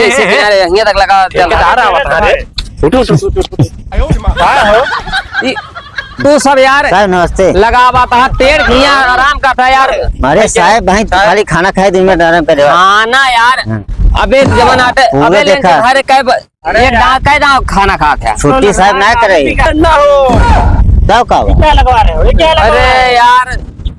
ऐसे ऐसे किनारे यहीं तक लगा चल तू सब यार नमस्ते। लगावा था पेड़ घिया आराम का था यार। अरे साहब भाई खाली खाना खाए दिन में आराम करे खाना यार अबे जवन आटे अबे ले घर कै दाव खाना खा क्या छुट्टी साहब ना करे तब का क्या लगवा रहे हो? ये क्या लगवा रहे अरे यार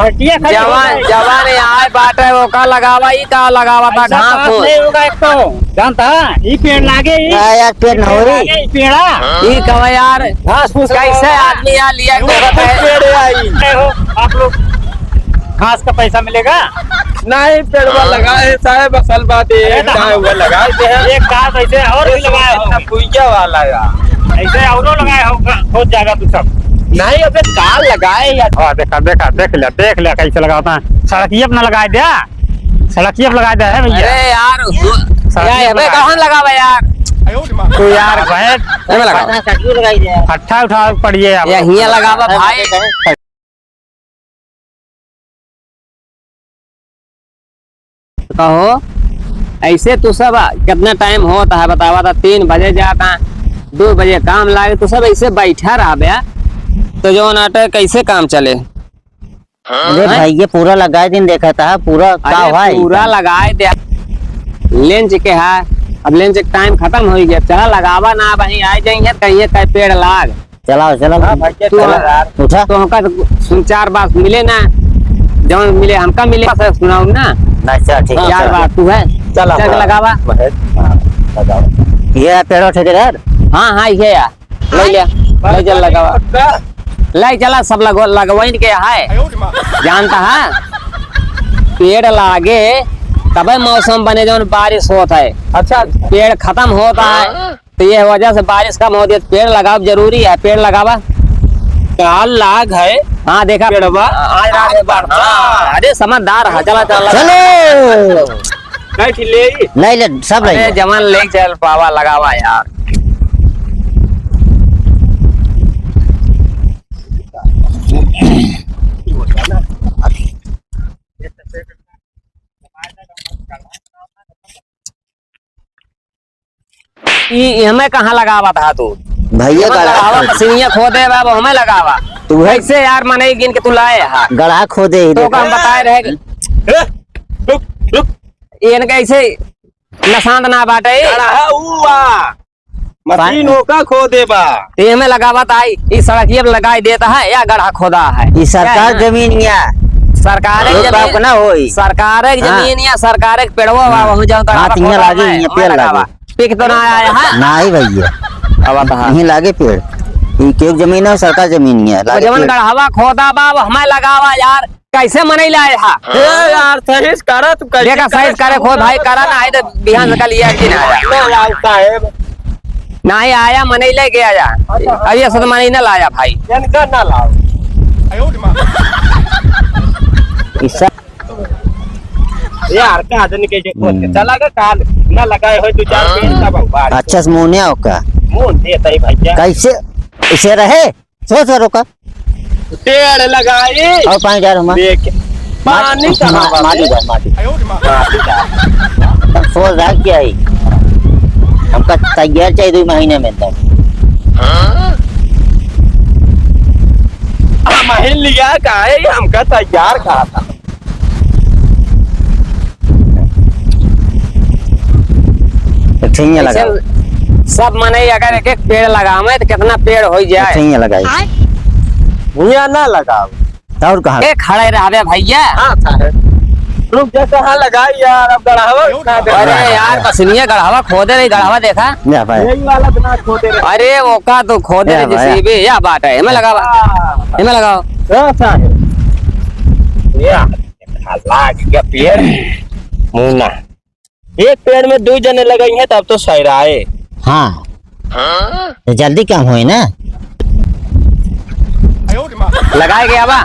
जवान जवान यहाँ बाटे वो का लगावा ही का लगावा था घास फूस नहीं होगा एक तो जानता ये पेड़ लागे यार पेड़ न हो रही पेड़ा ये कहो यार घास फूस कैसे आदमी यहाँ लिया हो आप लोग घास का पैसा मिलेगा नहीं पेड़वा लगाए साहब असल बात ये हुआ लगाए एक घास ऐसे और भी लगाए हो पुइया वाला यार ऐसे और लगाए हो जाएगा तू सब नहीं अबे काल लगाए यार देखा देखा देख ले कैसे लगाता है सड़किए अपना लगाए दिया सड़किए पे लगाए दिया है भैया अरे यार कहाँ लगावा यार तू यार फट्टा उठा पड़िए यहीं लगावा भाई कहो ऐसे तू सब कितना टाइम होता है बतावा था 3 बजे जाता 2 बजे काम लागे तो सब ऐसे बैठा रहा बया तो जो नाटक कैसे काम चले। अरे भाई ये पूरा लगाए दिन देखा था पूरा का हुआ पूरा लगाए दे लेंच के है अब लेंच के टाइम खत्म हो गया चला लगावा ना वहीं आ जाएंगे कहीं कहीं पेड़ लाग चलाओ चलो उठा तो हमका 4 बात मिले ना जब मिले हमका मिले सुनाऊ ना अच्छा ठीक है 4 बात तू है चल लगावा ये पेड़ ठेकेदार हाँ ये यार ले ले चल लगावा ले चला सब लगवाइन के है जानता है पेड़ लागे तबे मौसम बने जो बारिश होता है। अच्छा पेड़ खत्म होता है तो ये वजह से बारिश कम होती है पेड़ लगाव जरूरी है पेड़ लगावा काल लाग है हाँ देखा पेड़वा अरे समझदार है चला चला चलो ले सब ले जवान ले चल पावा लगावा यार हमें कहाँ लगावा था तू भैया लगावा मशीनिया खोदे बाबा हमें लगावा तू ऐसे यार मने गिन के तू लाए गढ़ा खोदे तो हम बताए रहे इनके ऐसे नशांत ना बाटे मशीनों का खोदे बा हमें लगावा था इस सड़क लगाई देता है या गढ़ा खोदा है ये सरकार जमीन या सरकार ना हो सरकार जमीन या सरकार पेड़वा वहाँ जाओ लागे पेड़ लागे पिक तो ना आया है ना ही भैया अब यहीं लागे पेड़ एक जमीन है सरकार जमीन है जमीन गढ़ावा खोदा बाब हमें लगावा यार कैसे मने लाए यार सही करा तू देखा सही करे खोद भाई करा ना तो बिहान से कल नहीं आया मने ले गया जा अरे सद मने न लाया भाई ना लाओ यार का आदमी के खोद के चला काल ना लगाए हो 2-4 पेड़ तब अच्छा मोनिया होका मोन देता है भैया कैसे इसे रहे सोच रोका पेड़ लगाए और 5000 हम देख पानी माटी सोच रहा क्या है हमका तैयार चाहिए 2 महीने में तक महीन लिया का है हमका तैयार कहा था ठीक है लगा सब मने अगर एक पेड़ लगावे तो कितना पेड़ हो जाए ठीक है लगाई भूया ना लगाओ और कहां ए खड़े रहबे भैया हां था रुक जा कहां लगाई यार अब गढ़ावा अरे यार मशीनिया गढ़ावा खोदे नहीं गढ़ावा देखा ले भाई यही वाला बिना खोदे अरे वो का तो खोदे रे जेसीबी या बात है हमें लगावा हमें लगाओ कैसा है या लाग गया पेड़ मुन्ना एक पेड़ में 2 जने लगाई हैं तब तो सही रहा हाँ तो जल्दी काम होए ना लगाए गया बा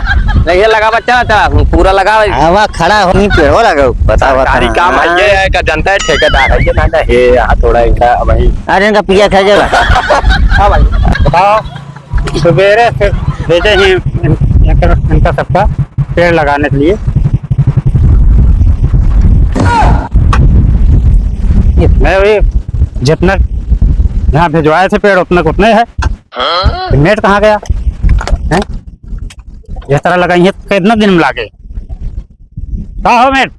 नहीं लगा बच्चा चला पूरा लगा हवा खड़ा होनी पेड़ हो लगा बताओ सरकारी काम है ये का जनता है ठेकेदार है ये ना हे थोड़ा इनका वही अरे इनका पिया खा जाएगा हाँ भाई बताओ सवेरे से भेजे ही इनका सबका पेड़ लगाने के लिए मैं वही जितना यहाँ भिजवाए थे पेड़ उतना उतने है। मेट कहाँ गया है? इस तरह लगाई है कितना दिन में लागे? हाँ हो मेट।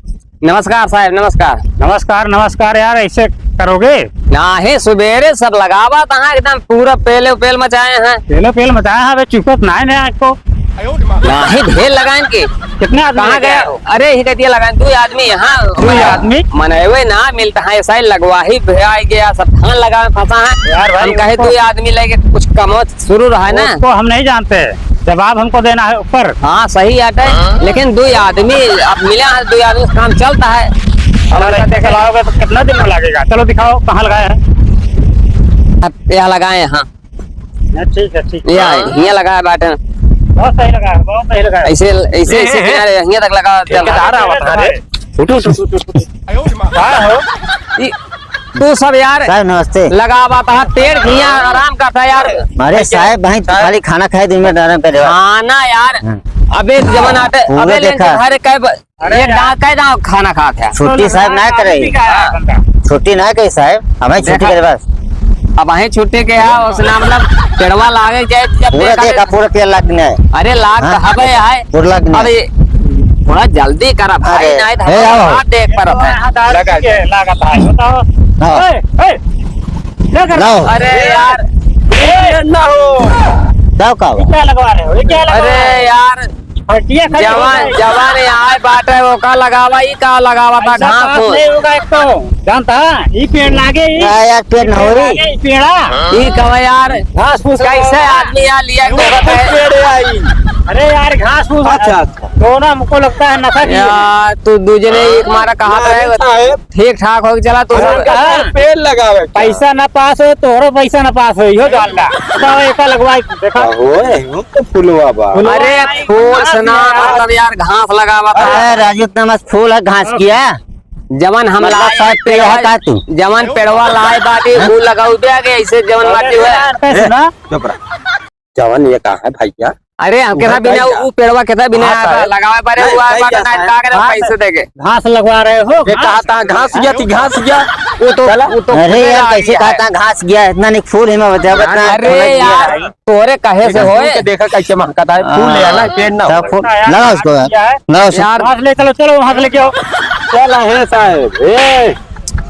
नमस्कार साहब, नमस्कार। नमस्कार नमस्कार यार, ऐसे करोगे? नाही सुबेरे सब लगावा तहाँ एकदम पूरा पेल पेल मचाए हैं। पेलो पेल मचाया है, चुपत ना है आपको। नाही ढेर लगाए के। कितने आदमी कहाँ गया? अरे ही कहती लगाए 2 आदमी यहाँ। 2 आदमी मनवे ना मिलता है, ऐसा ही लगवा ही गया सब धान लगा फंसा है यार भाई, हम कहे 2 आदमी लेके कुछ कम शुरू रहा है ना। उसको हम नहीं जानते, जवाब हमको देना है ऊपर। हाँ सही आटे, लेकिन 2 आदमी अब मिले हैं, 2 आदमी से काम चलता है। देखा लाओगे तो कितना दिन में लगेगा? चलो दिखाओ कहाँ लगाए हैं। अब यहाँ लगाए हाँ, ठीक है ठीक है, यहाँ लगाया बाटे। बहुत सही लगा है, बहुत सही लगा है। ऐसे ऐसे ऐसे किनारे यहाँ तक लगा चल रहा है। तू सब यार साहब नमस्ते। लगावा था पेड़ घिया आराम करता यार। अरे साहब भाई खाली खाना खाए दिन में आराम करे। खाना यार अबे जवन आते पूरा अबे लेकिन देखा। हर कई दाव खाना खाते हैं। छुट्टी साहब ना करे, छुट्टी ना करे साहब, हमें छुट्टी करे बस। अब वहीं छुट्टी के है उसने मतलब पेड़वा लागे जाए जब पूरा देखा, पूरा पेड़ लगने है। अरे लाग हबे है पूरा लगने अरे थोड़ा जल्दी करा भाई, अरे, नहीं हे आओ। हाथ देख पर लगाता है बताओ। हाँ। क्या कर लाओ। अरे यार ना हो, जाओ का क्या लगवा रहे हो? ये क्या लगवा रहे अरे यार हो? जवान जवान यहाँ बाटे वो का लगावा ही का लगावा था घास नहीं होगा एक तो जानता है, ये पेड़ लागे यार पेड़ न हो रही। ये पेड़ा ये कहो यार घास फूस कैसे आदमी यहाँ लिया अरे यार घास फूस। अच्छा तो ना हमको लगता है नशा की है। यार तू दूसरे एक मारा कहा रहे ठीक ठाक हो चला तू पेड़ लगावे, पैसा ना पास हो तोरो पैसा ना पास हो, यो जानला बताओ एक लगवाई देखा फुलवा बा। अरे फूल सना मतलब यार घास लगावा था अरे राजू इतना मस्त फूल है घास किया। जवन हम मतलब लाए शायद पेड़ है का तू? जवन पेड़वा लाए बाटी वो लगाऊ दे आगे ऐसे जवन बाटी हुए। सुना जवन ये कहा है भैया? अरे हम केथा बिना वो पेड़वा केथा बिना लगावे पारे हुआ बाटा ना का करे पैसे देके घास लगवा रहे हो? ये कहा था घास गया थी, घास गया वो तो अरे यार कैसे कहा था घास गया इतना नहीं फूल है मैं बता बता। अरे यार तोरे कहे से होए देखा कैसे महकता है फूल है ना, पेड़ ना हो। फूल लगाओ उसको लगाओ यार घास ले चलो, चलो वहां से लेके आओ, चला है साहब, ए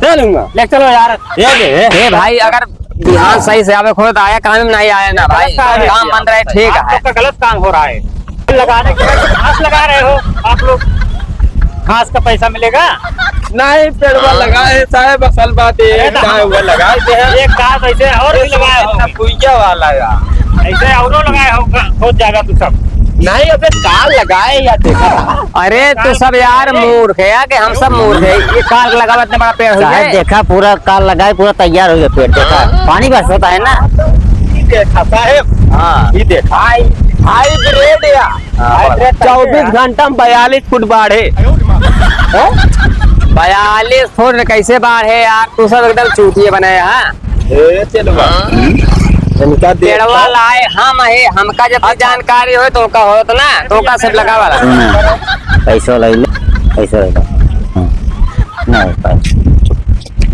चलूंगा ले चलो यार। ए भाई अगर बिहान सही से आवे खोए तो आया काम में नहीं आया ना भाई, काम बन रहा है ठीक है। आपका गलत काम हो रहा है, लगाने के लिए घास लगा रहे हो आप लोग, घास का पैसा मिलेगा नहीं पेड़वा लगाए साहब, असल बात ये है वो लगाए थे एक घास ऐसे और भी लगाए हो, पुइया वाला यार, ऐसे औरों लगाए हो हो जाएगा तू सब। नहीं अबे काल लगाए या देखा। अरे तू सब यार मूर्ख है कि हम सब मूर्ख है। ये कार लगावा इतना बड़ा पेड़ हो साहब जाए। देखा पूरा काल लगाए पूरा तैयार हो गया पेड़, देखा पानी बस होता है ना। देखा साहब, हाँ ये देखा हाइब्रिड या 24 घंटा में 42 फुट बाढ़े। 42 फुट कैसे बाढ़ है यार, तू सब एकदम चूतिए बने हैं। इनका पेड़वा लाए हम है, हमका जब जानकारी हो तो का हो तो ना तो का सब लगा वाला पैसा ले ले, पैसा ले नहीं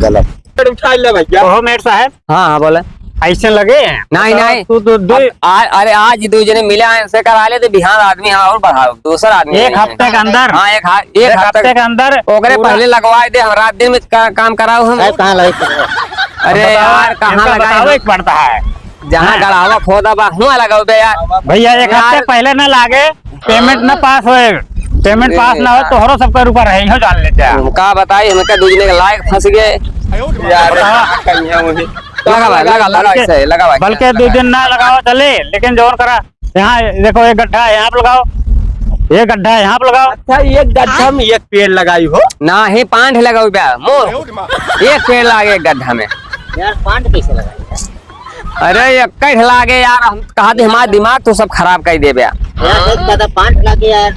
गलत उठा ले भैया। ओहो मेट साहब हाँ हाँ बोले ऐसे लगे हैं? नहीं नहीं तू दो अरे आज 2 जने मिले हैं से करा ले तो बिहार आदमी हम और बढ़ाओ दूसरा आदमी एक हफ्ते के अंदर, हाँ एक एक हफ्ते के अंदर ओकरे पहले लगवाए दे, हम रात दिन में काम कराओ हम। साहब कहाँ लगे? अरे यार कहाँ लगाए पड़ता है जहाँ गड़ावा खोदा बा हुआ लगाओ बे यार। भैया, एक हफ्ते पहले न लागे, पेमेंट न पास होए, पेमेंट पास ना हो तो हरो सबका रुपया रहे हो जान लेते हैं। हमका बताई हमका दूसरे के लायक फंस गए यार लगा ऐसे लगा बल्कि 2 दिन ना लगाओ चले, लेकिन जोर करा यहाँ देखो एक गड्ढा है यहाँ पे लगाओ, एक गड्ढा है यहाँ पे लगाओ। अच्छा एक गड्ढा में एक पेड़ लगाई हो ना ही 5 लगाओ बे मोर, एक पेड़ लागे गड्ढा में यार 5 कैसे लगाए? अरे ये कई लागे यार, हम कहा थे हमारा दिमाग तो सब खराब कर दे बे यार दादा 5 लगे यार।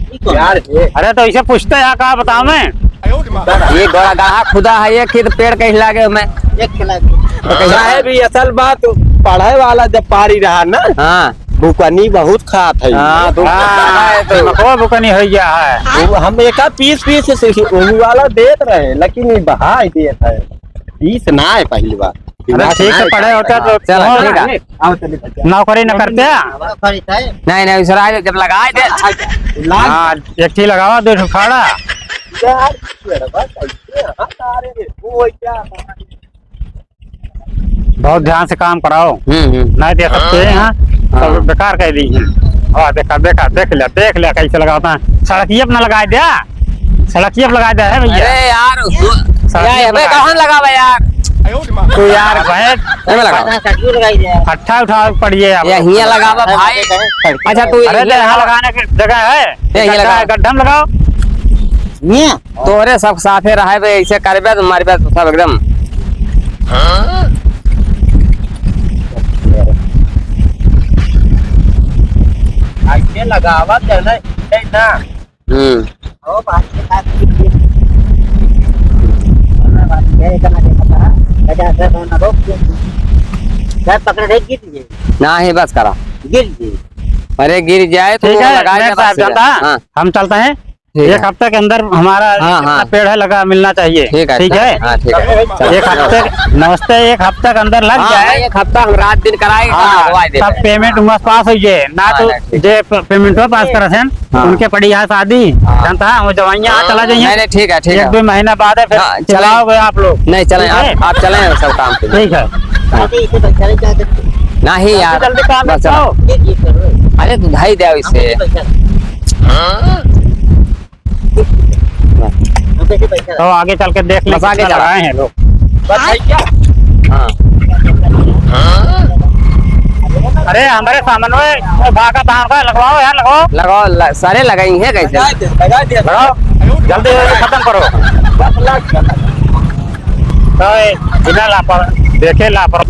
अरे तो इसे पूछते हैं क्या बताओ मैं, ये गोड़ा गाढ़ा खुदा है ये खेत पेड़ कैसे लागे मैं एक लगे साहब ये असल बात पढ़ाई वाला जब पारी रहा ना, हाँ बुकनी बहुत खात है। हाँ तो बुकनी हो गया है। हम एक पीस वाला देत रहे लेकिन ये बहा देत है। फीस ना है पहली बार। अरे ठीक से पढ़े होते तो चलो ठीक है। नौकरी न करते नहीं नहीं सर जब लगाए थे हाँ एक ही लगावा 2 खाड़ा बहुत ध्यान से काम कराओ नहीं दे सकते हैं हाँ सब बेकार कह दी और देखा देखा देख लिया कैसे लगाता है सड़किए अपना लगा दिया सड़किए अब लगा दिया है भैया अरे यार कहाँ लगावा यार तो यार बैठ हट्ठा उठा पड़िए हिया लगावा भाई। अच्छा तू अरे यहाँ लगाने की जगह है गड्ढा में लगाओ तोरे सब साफे रहे बे ऐसे करबे तो मारबे तो सब एकदम ऐसे लगावा चलना है ना। ना ही बस करा गिर अरे गिर जाए तो ठीक है लगा मैं साहब चलता है हम चलते हैं ठीक है। एक हफ्ते के अंदर हमारा जितना पेड़ है लगा मिलना चाहिए ठीक है ठीक है हाँ ठीक है एक हफ्ते नमस्ते एक हफ्ते के अंदर लग हाँ, जाए एक हफ्ता हम रात दिन कराएंगे लगवाए दे तब पेमेंट उमस पास हो जाए ना तो जे पेमेंट पास कर उनके पड़ी यहाँ शादी जानता है वो दवाइयाँ चला नहीं जाइए नहीं ठीक है ठीक एक 2 महीना बाद है फिर हाँ, चलाओगे आप लोग नहीं चलें आप चलें सब काम पे ठीक है नहीं यार जल्दी काम बस चलो। बताओ अरे तू ढाई दे इससे तो आगे चल के देख ले बस आगे कितना चला। लगाए हैं लोग हाँ अरे हमारे सामने में भागा धान का लगवाओ यार लगाओ लगाओ सारे लगाई है कैसे लगाओ जल्दी खत्म करो तो बिना लापर देखे लापर